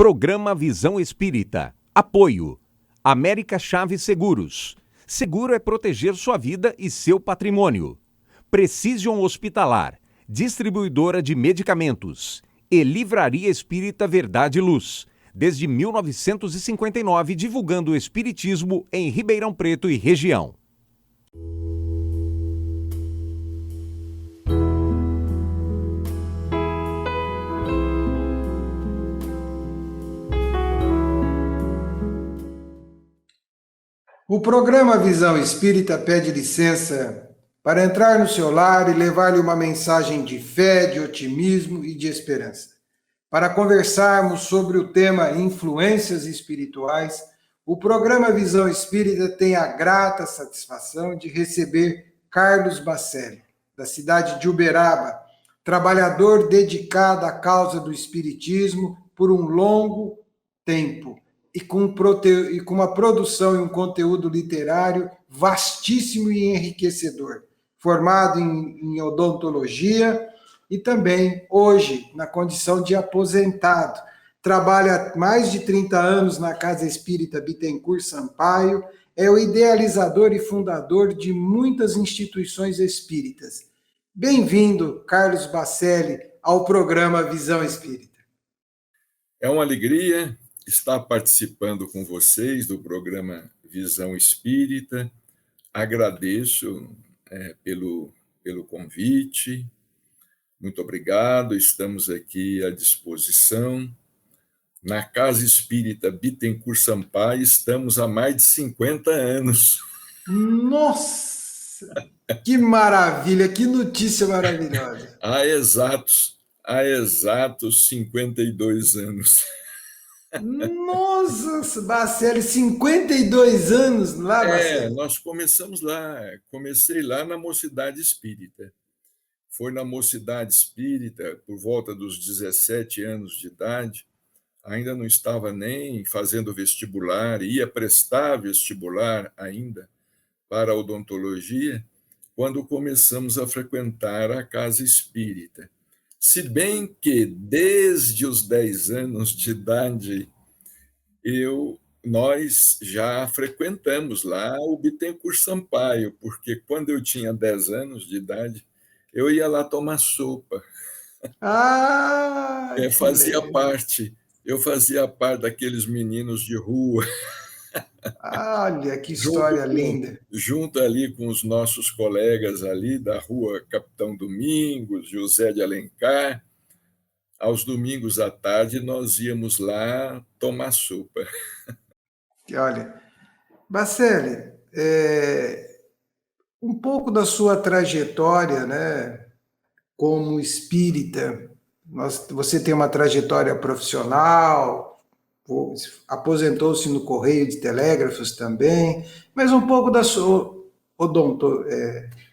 Programa Visão Espírita. Apoio. América Chaves Seguros. Seguro é proteger sua vida e seu patrimônio. Precision Hospitalar. Distribuidora de medicamentos. E Livraria Espírita Verdade e Luz. Desde 1959, divulgando o espiritismo em Ribeirão Preto e região. O programa Visão Espírita pede licença para entrar no seu lar e levar-lhe uma mensagem de fé, de otimismo e de esperança. Para conversarmos sobre o tema influências espirituais, o programa Visão Espírita tem a grata satisfação de receber Carlos Bacelli, da cidade de Uberaba, trabalhador dedicado à causa do espiritismo por um longo tempo. E com uma produção e um conteúdo literário vastíssimo e enriquecedor, formado em odontologia e também, hoje, na condição de aposentado. Trabalha há mais de 30 anos na Casa Espírita Bittencourt Sampaio, é o idealizador e fundador de muitas instituições espíritas. Bem-vindo, Carlos Bacelli, ao programa Visão Espírita. É uma alegria estar participando com vocês do programa Visão Espírita. Agradeço pelo convite. Muito obrigado. Estamos aqui à disposição. Na Casa Espírita Bittencourt Sampaio, estamos há mais de 50 anos. Nossa! Que maravilha! Que notícia maravilhosa! Há exatos 52 anos. Nossa, Bacelli, 52 anos lá, Bacelli? Nós começamos lá. Comecei lá na Mocidade Espírita. Foi na Mocidade Espírita, por volta dos 17 anos de idade, ainda não estava nem fazendo vestibular, ia prestar vestibular ainda para a odontologia, quando começamos a frequentar a Casa Espírita. Se bem que, desde os 10 anos de idade, nós já frequentamos lá o Bittencourt Sampaio, porque quando eu tinha 10 anos de idade, eu ia lá tomar sopa. Eu fazia parte daqueles meninos de rua. Olha, que história linda. Junto ali com os nossos colegas ali da rua Capitão Domingos, José de Alencar. Aos domingos à tarde, nós íamos lá tomar sopa. Olha, Bacelli, um pouco da sua trajetória, né, como espírita. Você tem uma trajetória profissional, aposentou-se no Correio de Telégrafos também, mas um pouco da sua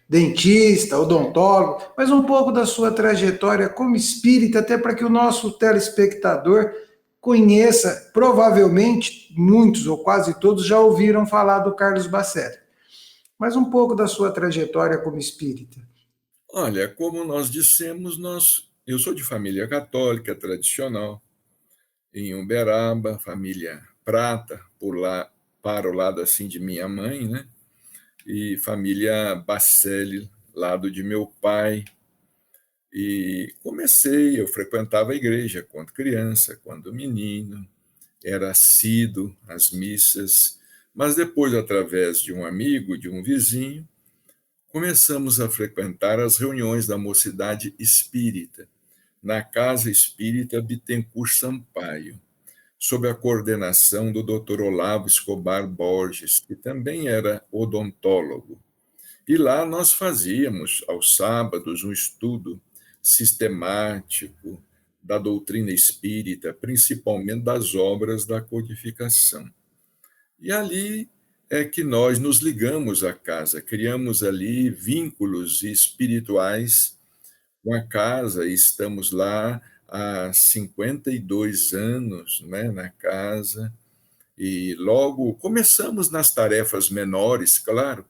dentista, odontólogo, mas um pouco da sua trajetória como espírita, até para que o nosso telespectador conheça. Provavelmente muitos ou quase todos já ouviram falar do Carlos Bacelli, mas um pouco da sua trajetória como espírita. Olha, como nós dissemos, eu sou de família católica tradicional, em Uberaba, família prata, para o lado assim de minha mãe, né? E família Bacelli, lado de meu pai. E eu frequentava a igreja quando criança, quando menino, era assíduo às missas, mas depois, através de um amigo, de um vizinho, começamos a frequentar as reuniões da Mocidade Espírita, na Casa Espírita Bittencourt Sampaio, sob a coordenação do Dr. Olavo Escobar Borges, que também era odontólogo. E lá nós fazíamos, aos sábados, um estudo sistemático da doutrina espírita, principalmente das obras da codificação. E ali é que nós nos ligamos à casa, criamos ali vínculos espirituais com a casa, e estamos lá há 52 anos, né, na casa, e logo começamos nas tarefas menores, claro,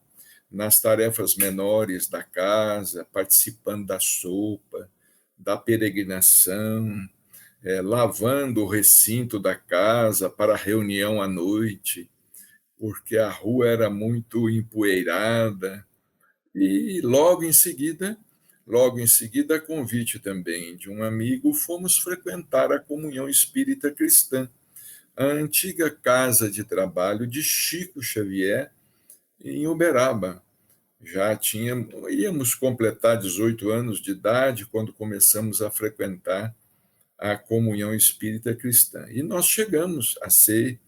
nas tarefas menores da casa, participando da sopa, da peregrinação, lavando o recinto da casa para reunião à noite, porque a rua era muito empoeirada. E logo em seguida, a convite também de um amigo, fomos frequentar a Comunhão Espírita Cristã, a antiga casa de trabalho de Chico Xavier, em Uberaba. Íamos completar 18 anos de idade quando começamos a frequentar a Comunhão Espírita Cristã. E nós chegamos a ser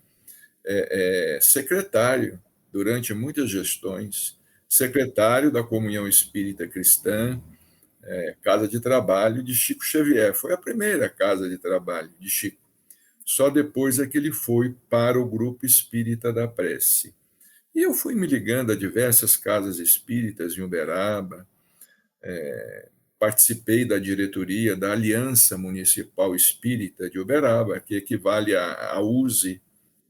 secretário, durante muitas gestões, secretário da Comunhão Espírita Cristã, casa de trabalho de Chico Xavier. Foi a primeira casa de trabalho de Chico. Só depois é que ele foi para o Grupo Espírita da Prece. E eu fui me ligando a diversas casas espíritas em Uberaba, participei da diretoria da Aliança Municipal Espírita de Uberaba, que equivale à USE,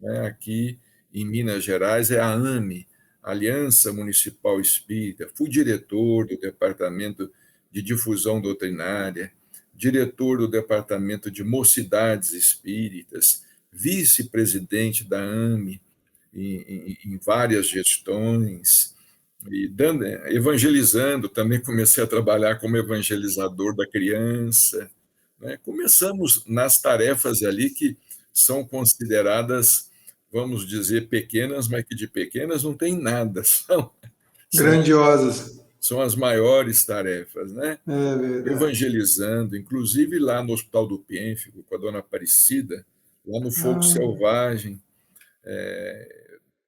né? Aqui em Minas Gerais é a AME, Aliança Municipal Espírita. Fui diretor do Departamento de Difusão Doutrinária, diretor do Departamento de Mocidades Espíritas, vice-presidente da AME em várias gestões, e evangelizando, também comecei a trabalhar como evangelizador da criança, né? Começamos nas tarefas ali que são consideradas, vamos dizer, pequenas, mas que de pequenas não tem nada, são, Grandiosas. são as maiores tarefas, né? É verdade. Evangelizando, inclusive lá no Hospital do Pênfico, com a dona Aparecida, lá no Fogo Ah, Selvagem,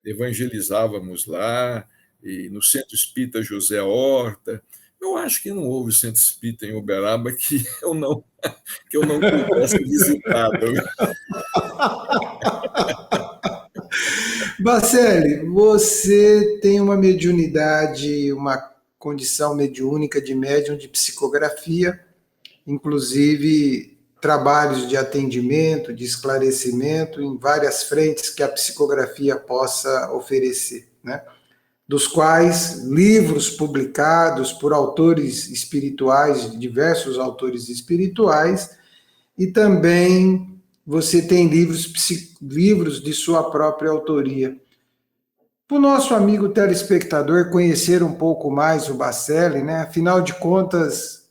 evangelizávamos lá, e no Centro Espírita José Horta. Eu acho que não houve centro espírita em Uberaba que eu não tivesse visitado. Bacelli, você tem uma mediunidade, uma condição mediúnica de médium de psicografia, inclusive trabalhos de atendimento, de esclarecimento em várias frentes que a psicografia possa oferecer, né? Dos quais livros publicados por autores espirituais, diversos autores espirituais, e também você tem livros de sua própria autoria. Para o nosso amigo telespectador conhecer um pouco mais o Bacelli, né? Afinal de contas,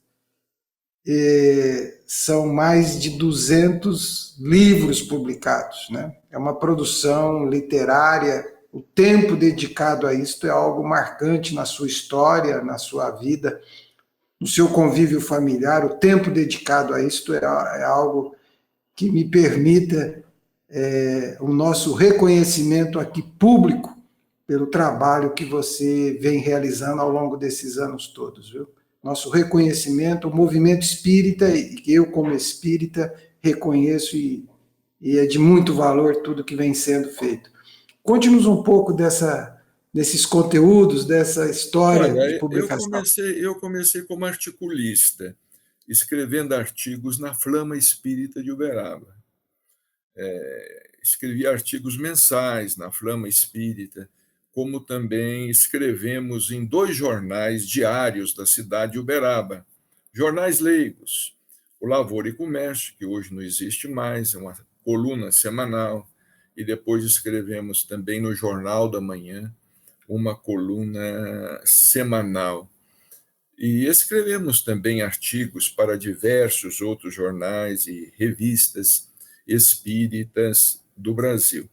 são mais de 200 livros publicados, né? É uma produção literária. O tempo dedicado a isto é algo marcante na sua história, na sua vida, no seu convívio familiar. O tempo dedicado a isto é algo que me permita o nosso reconhecimento aqui público pelo trabalho que você vem realizando ao longo desses anos todos, viu? Nosso reconhecimento, o movimento espírita, e eu como espírita reconheço e é de muito valor tudo que vem sendo feito. Conte-nos um pouco desses conteúdos, dessa história de Olha, publicação. eu comecei como articulista, escrevendo artigos na Flama Espírita de Uberaba. Escrevi artigos mensais na Flama Espírita, como também escrevemos em 2 jornais diários da cidade de Uberaba, jornais leigos, o Lavoura e Comércio, que hoje não existe mais, é uma coluna semanal, e depois escrevemos também no Jornal da Manhã, uma coluna semanal. E escrevemos também artigos para diversos outros jornais e revistas espíritas do Brasil.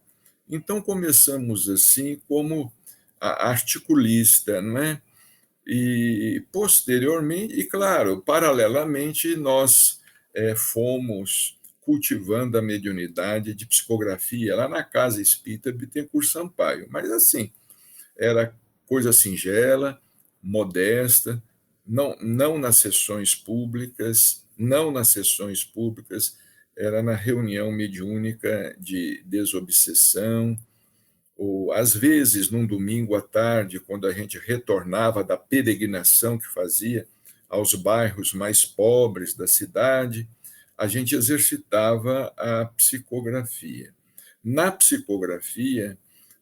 Então, começamos assim como articulista, não é? E, posteriormente, e claro, paralelamente, nós fomos cultivando a mediunidade de psicografia lá na Casa Espírita Bittencourt Sampaio. Mas, assim, era coisa singela, modesta, não nas sessões públicas, era na reunião mediúnica de desobsessão, ou às vezes num domingo à tarde, quando a gente retornava da peregrinação que fazia aos bairros mais pobres da cidade, a gente exercitava a psicografia. Na psicografia,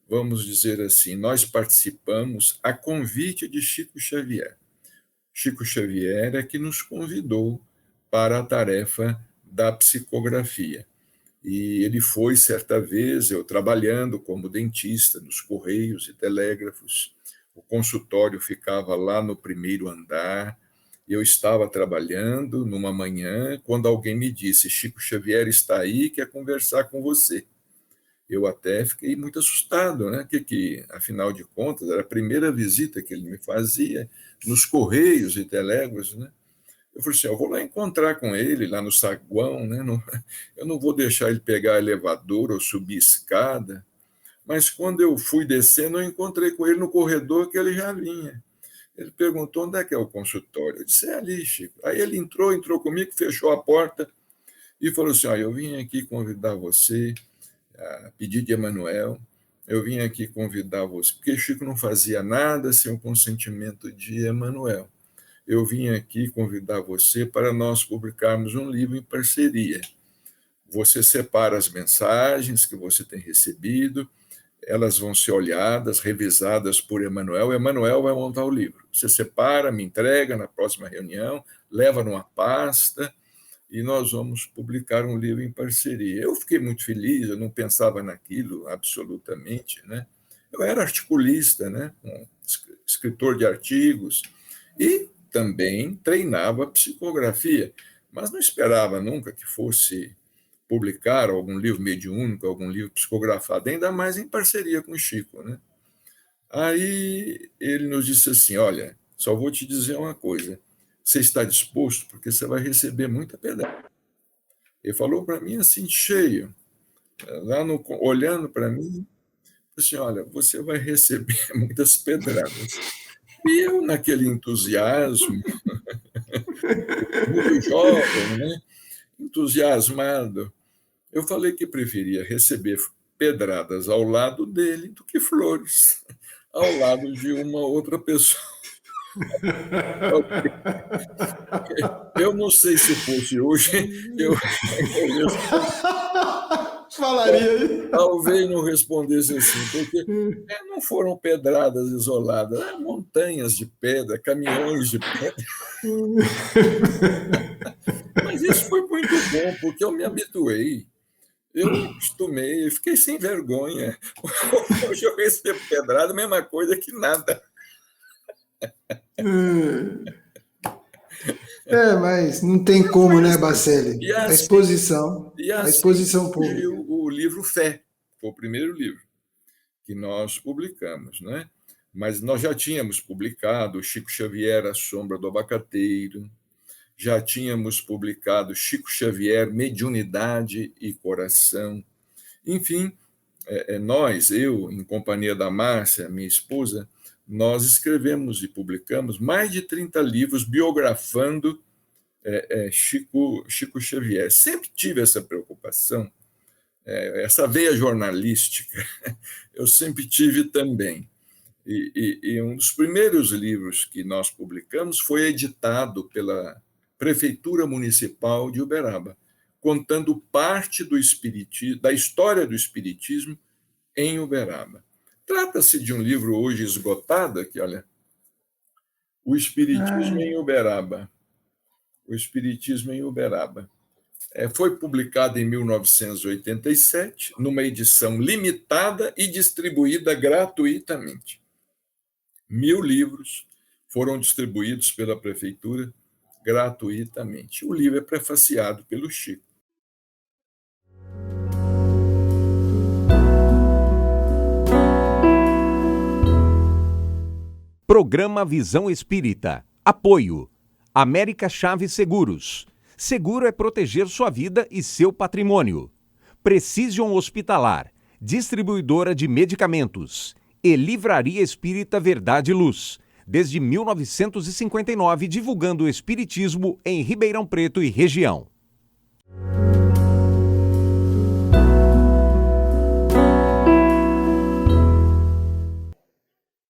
vamos dizer assim, nós participamos a convite de Chico Xavier. Chico Xavier é que nos convidou para a tarefa da psicografia. E ele foi, certa vez, eu trabalhando como dentista nos Correios e Telégrafos, o consultório ficava lá no primeiro andar, eu estava trabalhando numa manhã, quando alguém me disse, Chico Xavier está aí, quer conversar com você. Eu até fiquei muito assustado, né? Que, afinal de contas, era a primeira visita que ele me fazia nos Correios e Telégrafos, né? Eu falei assim, eu vou lá encontrar com ele, lá no saguão, né? Eu não vou deixar ele pegar elevador ou subir escada. Mas quando eu fui descendo, eu encontrei com ele no corredor que ele já vinha. Ele perguntou, onde é que é o consultório? Eu disse, é ali, Chico. Aí ele entrou comigo, fechou a porta e falou assim, eu vim aqui convidar você, a pedido de Emmanuel, eu vim aqui convidar você, porque Chico não fazia nada sem o consentimento de Emmanuel. Eu vim aqui convidar você para nós publicarmos um livro em parceria. Você separa as mensagens que você tem recebido, elas vão ser olhadas, revisadas por Emmanuel. Emmanuel vai montar o livro. Você separa, me entrega na próxima reunião, leva numa pasta e nós vamos publicar um livro em parceria. Eu fiquei muito feliz, eu não pensava naquilo absolutamente, né? Eu era articulista, né? Escritor de artigos e também treinava psicografia, mas não esperava nunca que fosse publicar algum livro mediúnico, algum livro psicografado, ainda mais em parceria com o Chico, né? Aí ele nos disse assim, olha, só vou te dizer uma coisa, você está disposto? Porque você vai receber muita pedrada. Ele falou para mim assim, cheio, lá olhando para mim, assim, olha, você vai receber muitas pedradas. E eu, naquele entusiasmo, muito jovem, né? Entusiasmado, eu falei que preferia receber pedradas ao lado dele do que flores ao lado de uma outra pessoa. Eu não sei se fosse hoje, eu falaria aí. Talvez não respondesse assim, porque não foram pedradas isoladas, montanhas de pedra, caminhões de pedra. Mas isso foi muito bom, porque eu me habituei. Eu me acostumei, fiquei sem vergonha. Hoje eu recebo pedrada, a mesma coisa que nada. Mas não tem como, né, Baccelli? A exposição pública. O livro Fé, foi o primeiro livro que nós publicamos, né? Mas nós já tínhamos publicado Chico Xavier, A Sombra do Abacateiro, já tínhamos publicado Chico Xavier, Mediunidade e Coração. Enfim, eu, em companhia da Márcia, minha esposa, nós escrevemos e publicamos mais de 30 livros biografando Chico Xavier. Sempre tive essa preocupação, essa veia jornalística, eu sempre tive também. E um dos primeiros livros que nós publicamos foi editado pela Prefeitura Municipal de Uberaba, contando parte da história do Espiritismo em Uberaba. Trata-se de um livro hoje esgotado, aqui, olha, O Espiritismo em Uberaba. O Espiritismo em Uberaba. Foi publicado em 1987, numa edição limitada e distribuída gratuitamente. 1000 livros foram distribuídos pela Prefeitura gratuitamente. O livro é prefaciado pelo Chico. Programa Visão Espírita. Apoio. América Chaves Seguros. Seguro é proteger sua vida e seu patrimônio. Precision Hospitalar. Distribuidora de medicamentos. E Livraria Espírita Verdade e Luz. Desde 1959, divulgando o espiritismo em Ribeirão Preto e região.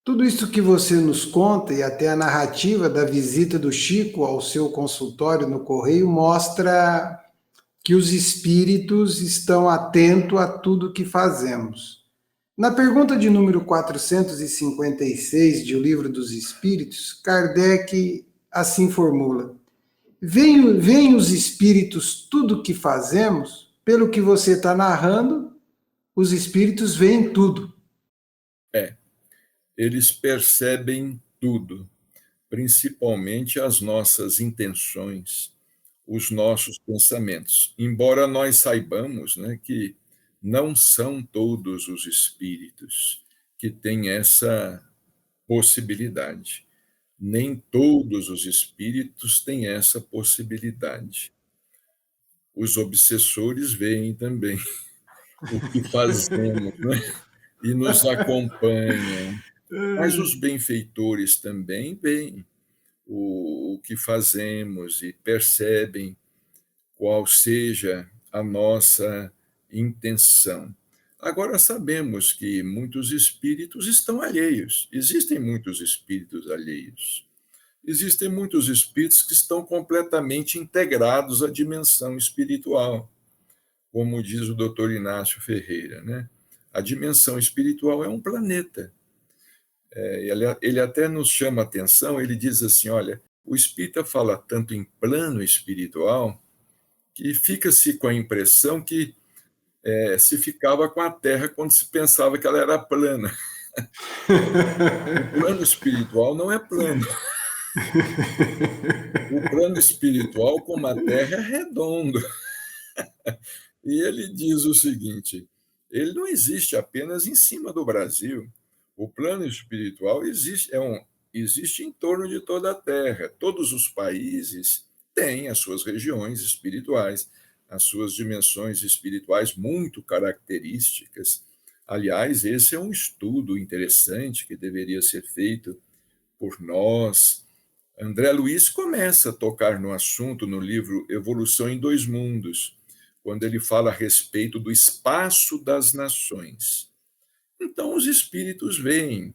Tudo isso que você nos conta e até a narrativa da visita do Chico ao seu consultório no Correio mostra que os espíritos estão atentos a tudo que fazemos. Na pergunta de número 456 de O Livro dos Espíritos, Kardec assim formula: Veem os espíritos tudo que fazemos? Pelo que você está narrando, os espíritos veem tudo. Eles percebem tudo, principalmente as nossas intenções, os nossos pensamentos. Embora nós saibamos, né, que não são todos os espíritos que têm essa possibilidade. Nem todos os espíritos têm essa possibilidade. Os obsessores veem também o que fazemos, né? E nos acompanham. Mas os benfeitores também veem o que fazemos e percebem qual seja a nossa intenção. Agora, sabemos que muitos espíritos estão alheios, existem muitos espíritos alheios. Existem muitos espíritos que estão completamente integrados à dimensão espiritual, como diz o doutor Inácio Ferreira, né? A dimensão espiritual é um planeta. Ele até nos chama a atenção, ele diz assim, olha, o espírita fala tanto em plano espiritual que fica-se com a impressão que se ficava com a Terra quando se pensava que ela era plana. O plano espiritual não é plano. O plano espiritual, como a Terra, é redondo. E ele diz o seguinte, ele não existe apenas em cima do Brasil. O plano espiritual existe em torno de toda a Terra. Todos os países têm as suas regiões espirituais, as suas dimensões espirituais muito características. Aliás, esse é um estudo interessante que deveria ser feito por nós. André Luiz começa a tocar no assunto no livro Evolução em Dois Mundos, quando ele fala a respeito do espaço das nações. Então, os espíritos veem,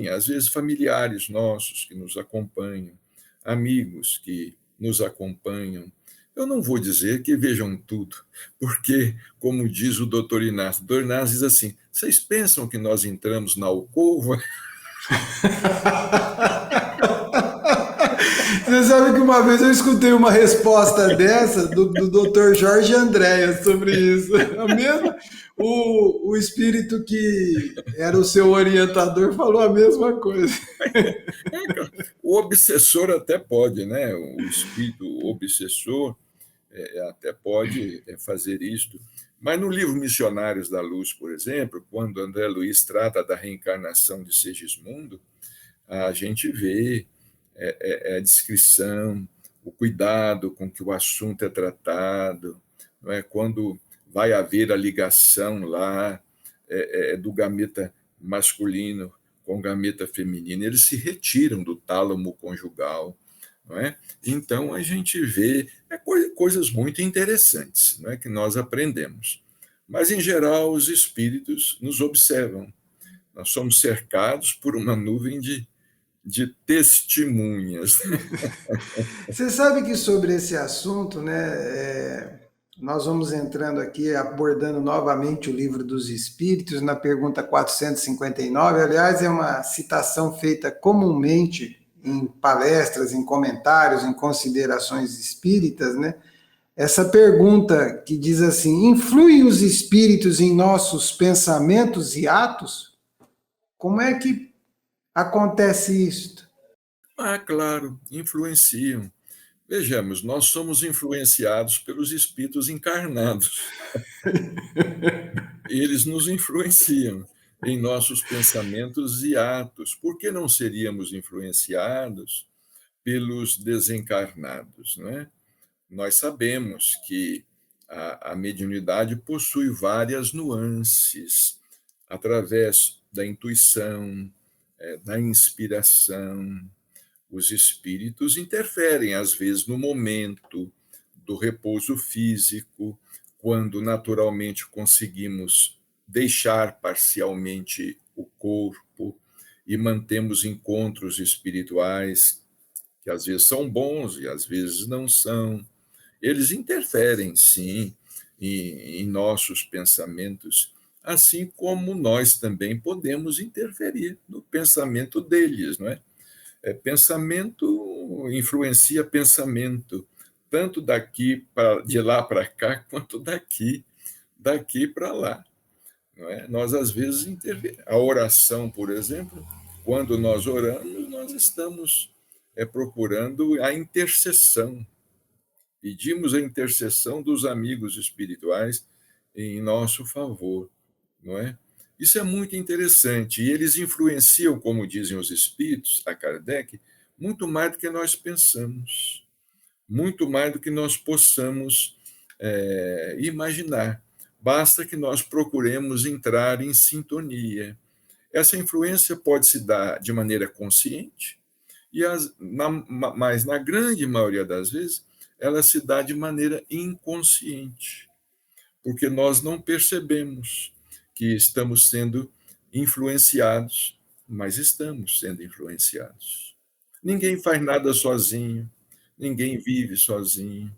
às vezes, familiares nossos que nos acompanham, amigos que nos acompanham. Eu não vou dizer que vejam tudo, porque, como diz o doutor Inácio diz assim, vocês pensam que nós entramos na alcova? Você sabe que uma vez eu escutei uma resposta dessa do Dr. Jorge Andréas sobre isso. A mesma, o espírito que era o seu orientador falou a mesma coisa. O obsessor até pode, né? O espírito obsessor até pode fazer isto. Mas no livro Missionários da Luz, por exemplo, quando André Luiz trata da reencarnação de Segismundo, a gente vê a descrição, o cuidado com que o assunto é tratado, não é? Quando vai haver a ligação lá do gameta masculino com o gameta feminino, eles se retiram do tálamo conjugal, não é? Então a gente vê coisas muito interessantes, não é, que nós aprendemos. Mas, em geral, os espíritos nos observam. Nós somos cercados por uma nuvem de testemunhas. Você sabe que sobre esse assunto, né, nós vamos entrando aqui, abordando novamente o Livro dos Espíritos, na pergunta 459. Aliás, é uma citação feita comumente em palestras, em comentários, em considerações espíritas, né? Essa pergunta que diz assim: influem os espíritos em nossos pensamentos e atos? Como é que acontece isto? Claro, influenciam. Vejamos, nós somos influenciados pelos espíritos encarnados. Eles nos influenciam em nossos pensamentos e atos. Por que não seríamos influenciados pelos desencarnados, né? Nós sabemos que a mediunidade possui várias nuances, através da intuição, da inspiração. Os espíritos interferem, às vezes, no momento do repouso físico, quando naturalmente conseguimos deixar parcialmente o corpo e mantemos encontros espirituais que às vezes são bons e às vezes não são. Eles interferem, sim, em nossos pensamentos, assim como nós também podemos interferir no pensamento deles, não é? Pensamento como influencia pensamento, tanto de lá para cá, quanto daqui para lá. Não é? Nós, às vezes, a oração, por exemplo, quando nós oramos, nós estamos procurando a intercessão. Pedimos a intercessão dos amigos espirituais em nosso favor, não é? Isso é muito interessante. E eles influenciam, como dizem os espíritos, a Kardec, muito mais do que nós pensamos, muito mais do que nós possamos imaginar. Basta que nós procuremos entrar em sintonia. Essa influência pode se dar de maneira consciente, mas na grande maioria das vezes, ela se dá de maneira inconsciente, porque nós não percebemos que estamos sendo influenciados, mas estamos sendo influenciados. Ninguém faz nada sozinho, ninguém vive sozinho.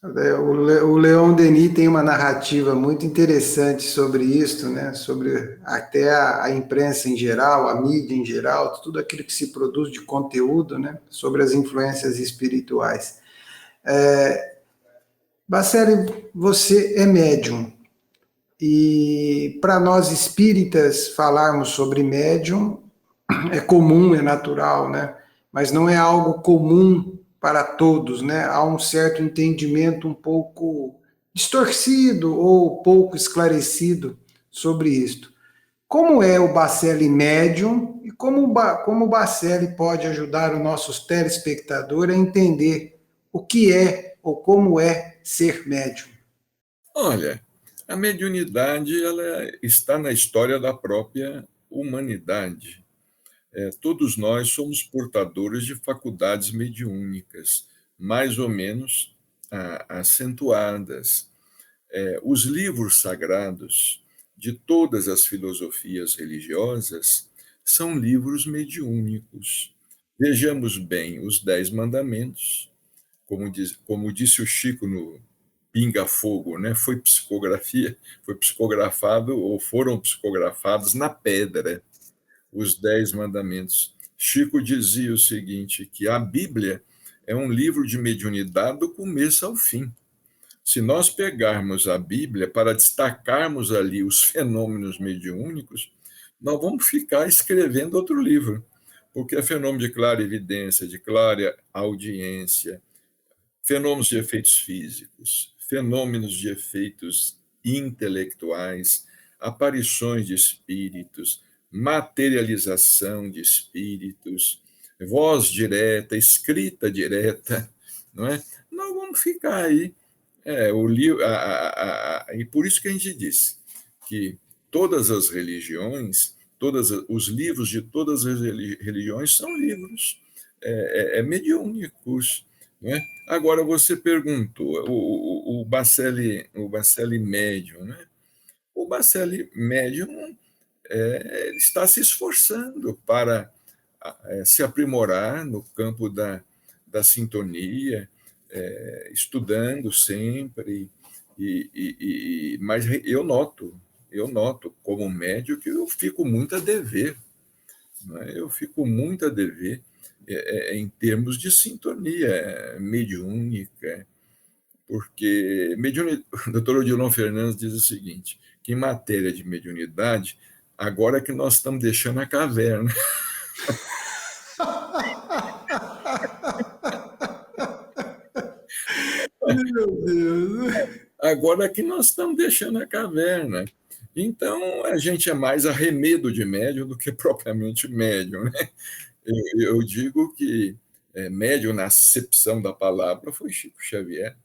O Leon Denis tem uma narrativa muito interessante sobre isso, né? Sobre até a imprensa em geral, a mídia em geral, tudo aquilo que se produz de conteúdo, né? Sobre as influências espirituais. Bacelli, você é médium, e para nós espíritas falarmos sobre médium é comum, é natural, né? Mas não é algo comum para todos, né? Há um certo entendimento um pouco distorcido ou pouco esclarecido sobre isto. Como é o Bacelli médium e como o Bacelli pode ajudar os nossos telespectadores a entender o que é ou como é ser médium? Olha, a mediunidade ela está na história da própria humanidade. Todos nós somos portadores de faculdades mediúnicas, mais ou menos acentuadas. Os livros sagrados de todas as filosofias religiosas são livros mediúnicos. Vejamos bem os 10 Mandamentos, como disse o Chico no Pinga Fogo, né? Foi psicografado ou foram psicografados na pedra os 10 Mandamentos. Chico dizia o seguinte, que a Bíblia é um livro de mediunidade do começo ao fim. Se nós pegarmos a Bíblia para destacarmos ali os fenômenos mediúnicos, nós vamos ficar escrevendo outro livro, porque é fenômeno de clara evidência, de clara audiência, fenômenos de efeitos físicos, fenômenos de efeitos intelectuais, aparições de espíritos, materialização de espíritos, voz direta, escrita direta, não é? Nós vamos ficar aí. E por isso que a gente disse que todas as religiões, os livros de todas as religiões são livros mediúnicos. Né? Agora, você perguntou, o Bacelli médium, né? O Bacelli médium está se esforçando para se aprimorar no campo da sintonia, estudando sempre, mas eu noto como médium que eu fico muito a dever, né? Eu fico muito a dever em termos de sintonia mediúnica, porque o doutor Odilon Fernandes diz o seguinte, que em matéria de mediunidade, agora é que nós estamos deixando a caverna. Meu Deus! Agora é que nós estamos deixando a caverna. Então, a gente é mais arremedo de médium do que propriamente médium, né? Eu digo que médium, na acepção da palavra, foi Chico Xavier,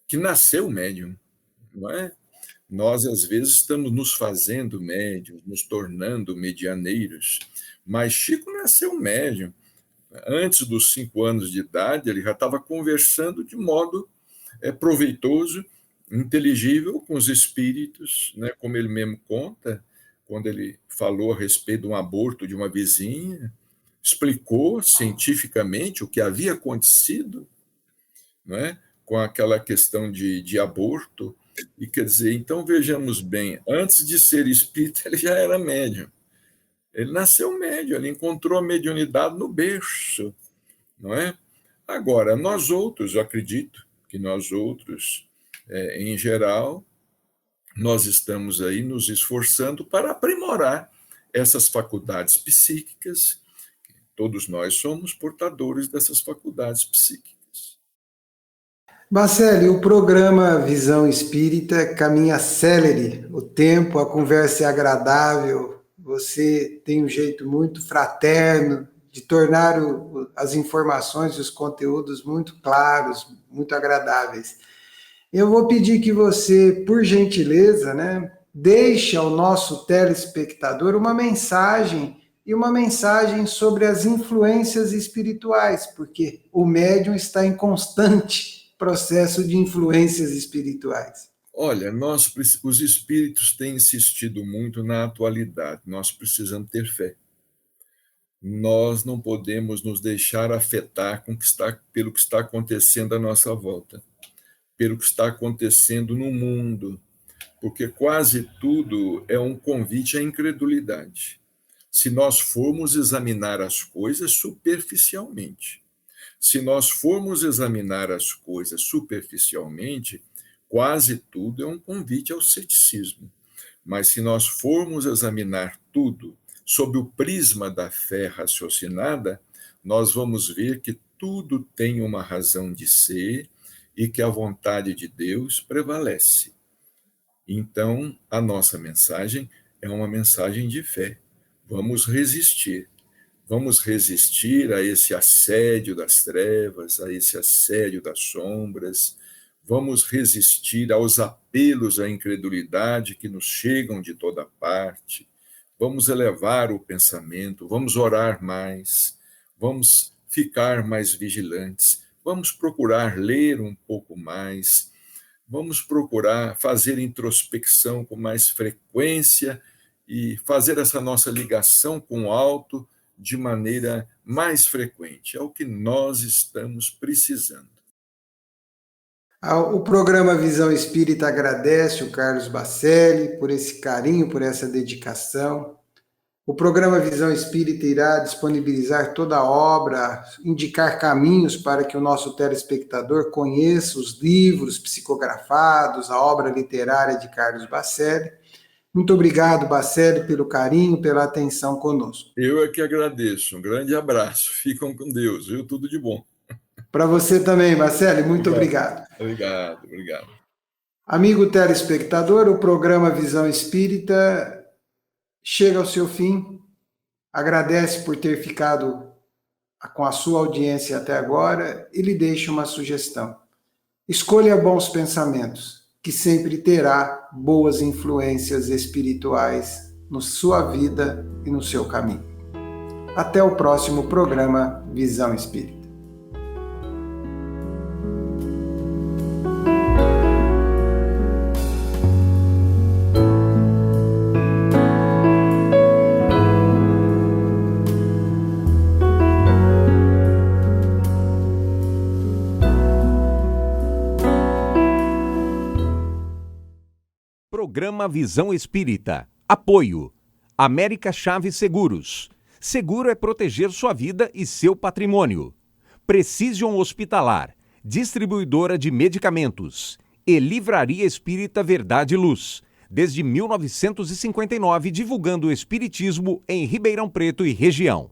que nasceu médium, não é? Nós, às vezes, estamos nos fazendo médiums, nos tornando medianeiros, mas Chico nasceu médium. Antes dos 5 anos de idade, ele já estava conversando de modo proveitoso, inteligível com os espíritos, né? Como ele mesmo conta, quando ele falou a respeito de um aborto de uma vizinha, explicou cientificamente o que havia acontecido, né? Com aquela questão de aborto. E quer dizer, então vejamos bem, antes de ser espírita, ele já era médium. Ele nasceu médium, ele encontrou a mediunidade no berço. não é? Agora, nós outros, eu acredito que nós outros, em geral, nós estamos aí nos esforçando para aprimorar essas faculdades psíquicas. Todos nós somos portadores dessas faculdades psíquicas. Bacelli, o programa Visão Espírita caminha célere, o tempo, a conversa é agradável, você tem um jeito muito fraterno de tornar as informações e os conteúdos muito claros, muito agradáveis. Eu vou pedir que você, por gentileza, deixe ao nosso telespectador uma mensagem sobre as influências espirituais, porque o médium está em constante processo de influências espirituais. Olha, os espíritos têm insistido muito na atualidade, nós precisamos ter fé. Nós não podemos nos deixar afetar pelo que está acontecendo à nossa volta, pelo que está acontecendo no mundo, porque quase tudo é um convite à incredulidade. Se nós formos examinar as coisas superficialmente, quase tudo é um convite ao ceticismo. Mas se nós formos examinar tudo sob o prisma da fé raciocinada, nós vamos ver que tudo tem uma razão de ser e que a vontade de Deus prevalece. Então, a nossa mensagem é uma mensagem de fé. Vamos resistir a esse assédio das trevas, a esse assédio das sombras, vamos resistir aos apelos à incredulidade que nos chegam de toda parte, vamos elevar o pensamento, vamos orar mais, vamos ficar mais vigilantes, vamos procurar ler um pouco mais, vamos procurar fazer introspecção com mais frequência e fazer essa nossa ligação com o alto de maneira mais frequente. É o que nós estamos precisando. O programa Visão Espírita agradece o Carlos Bacelli por esse carinho, por essa dedicação. O programa Visão Espírita irá disponibilizar toda a obra, indicar caminhos para que o nosso telespectador conheça os livros psicografados, a obra literária de Carlos Bacelli. Muito obrigado, Bacelli, pelo carinho, pela atenção conosco. Eu é que agradeço. Um grande abraço. Ficam com Deus, viu? Tudo de bom. Para você também, Bacelli. Muito obrigado. Obrigado. Amigo telespectador, o programa Visão Espírita chega ao seu fim. Agradece por ter ficado com a sua audiência até agora e lhe deixa uma sugestão. Escolha bons pensamentos, que sempre terá boas influências espirituais na sua vida e no seu caminho. Até o próximo programa Visão Espírita. Programa Visão Espírita. Apoio. América Chaves Seguros. Seguro é proteger sua vida e seu patrimônio. Precision Hospitalar. Distribuidora de medicamentos. E Livraria Espírita Verdade e Luz. Desde 1959, divulgando o espiritismo em Ribeirão Preto e região.